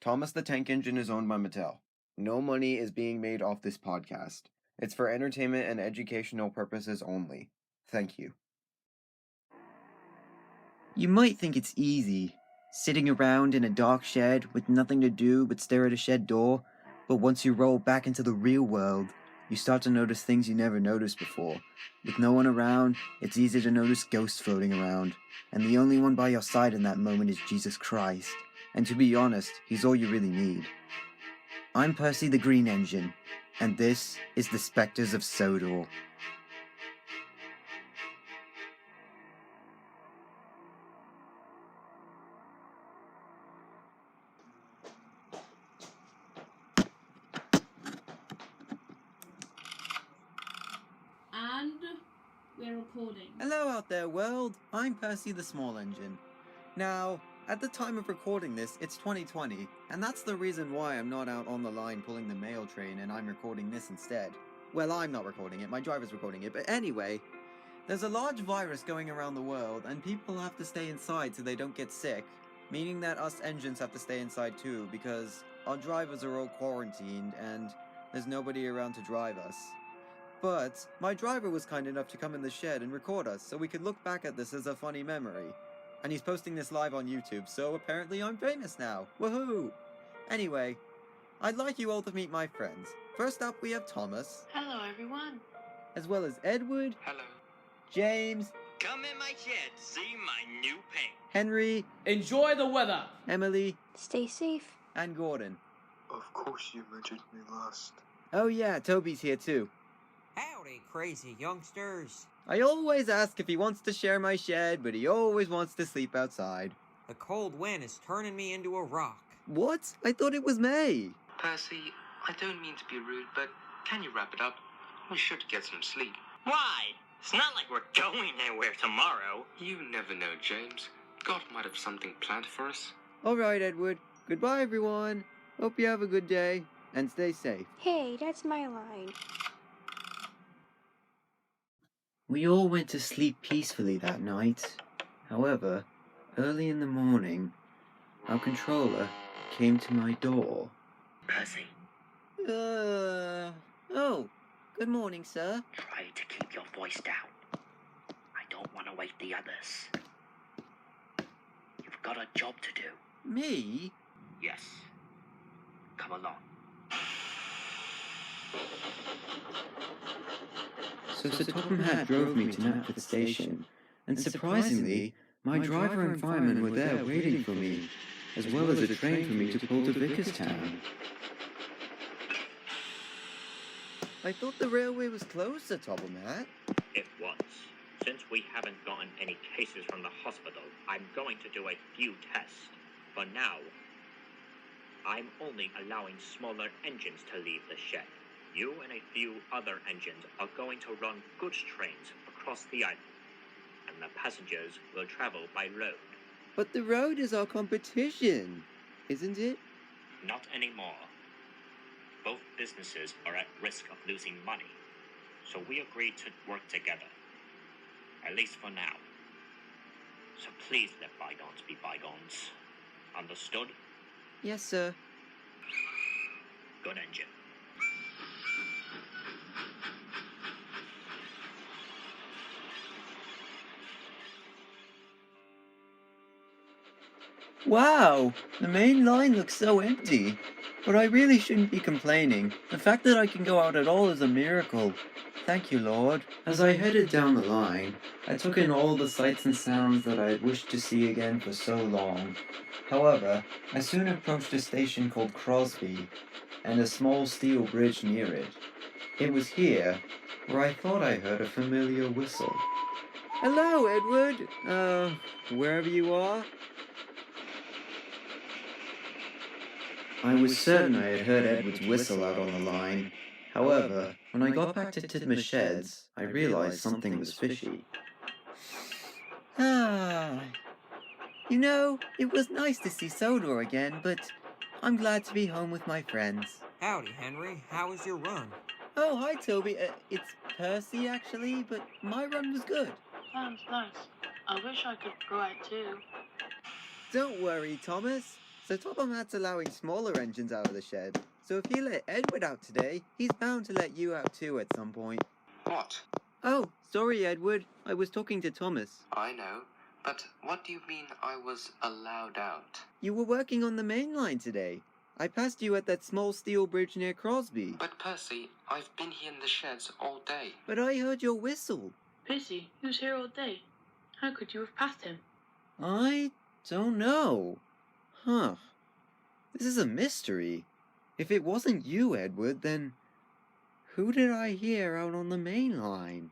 Thomas the Tank Engine is owned by Mattel. No money is being made off this podcast. It's for entertainment and educational purposes only. Thank you. You might think it's easy, sitting around in a dark shed with nothing to do but stare at a shed door, but once you roll back into the real world, you start to notice things you never noticed before. With no one around, it's easy to notice ghosts floating around, and the only one by your side in that moment is Jesus Christ. And to be honest, he's all you really need. I'm Percy the Green Engine, and this is the Specters of Sodor. And we're recording. Hello out there, world. I'm Percy the Small Engine. Now, at the time of recording this, it's 2020, and that's the reason why I'm not out on the line pulling the mail train and I'm recording this instead. Well, I'm not recording it, my driver's recording it, but anyway, there's a large virus going around the world, and people have to stay inside so they don't get sick, meaning that us engines have to stay inside too, because our drivers are all quarantined and there's nobody around to drive us. But my driver was kind enough to come in the shed and record us so we could look back at this as a funny memory. And he's posting this live on YouTube, so apparently I'm famous now. Woohoo! Anyway, I'd like you all to meet my friends. First up, we have Thomas. Hello, everyone. As well as Edward. Hello. James. Come in my shed, see my new paint. Henry. Enjoy the weather. Emily. Stay safe. And Gordon. Of course you mentioned me last. Oh yeah, Toby's here too. Howdy, crazy youngsters. I always ask if he wants to share my shed, but he always wants to sleep outside. The cold wind is turning me into a rock. What? I thought it was May. Percy, I don't mean to be rude, but can you wrap it up? We should get some sleep. Why? It's not like we're going anywhere tomorrow. You never know, James. God might have something planned for us. Alright, Edward. Goodbye, everyone. Hope you have a good day, and stay safe. Hey, that's my line. We all went to sleep peacefully that night. However, early in the morning, our controller came to my door. Percy, Oh, good morning, sir. try to keep your voice down. I don't want to wake the others. You've got a job to do. Me? Yes. Come along. So Sir Topham Hatt drove me to Matford Station, and surprisingly, my driver and fireman were there waiting for me, as well as a train for me to pull to Vickerstown. I thought the railway was closed, Sir Topham Hatt. It was. Since we haven't gotten any cases from the hospital, I'm going to do a few tests. For now, I'm only allowing smaller engines to leave the shed. You and a few other engines are going to run goods trains across the island, and the passengers will travel by road. But the road is our competition, isn't it? Not anymore. Both businesses are at risk of losing money, so we agreed to work together. At least for now. So please let bygones be bygones. Understood? Yes, sir. Good engine. Wow, the main line looks so empty. But I really shouldn't be complaining. The fact that I can go out at all is a miracle. Thank you, Lord. As I headed down the line, I took in all the sights and sounds that I had wished to see again for so long. However, I soon approached a station called Crosby, and a small steel bridge near it. It was here where I thought I heard a familiar whistle. Hello, Edward. Wherever you are. I was certain I had heard Edward's whistle out on the line. However, when I got back to Tidmer's sheds, I realized something was fishy. You know, it was nice to see Sodor again, but I'm glad to be home with my friends. Howdy, Henry. How was your run? Oh, hi, Toby. It's Percy, actually, but my run was good. Sounds nice. I wish I could go out too. Don't worry, Thomas. So Topomat's allowing smaller engines out of the shed. So if he let Edward out today, he's bound to let you out too at some point. What? Oh, sorry, Edward. I was talking to Thomas. I know, but what do you mean I was allowed out? You were working on the main line today. I passed you at that small steel bridge near Crosby. But Percy, I've been here in the sheds all day. But I heard your whistle. Percy, he was here all day. How could you have passed him? I don't know. Huh. This is a mystery. If it wasn't you, Edward, then who did I hear out on the main line?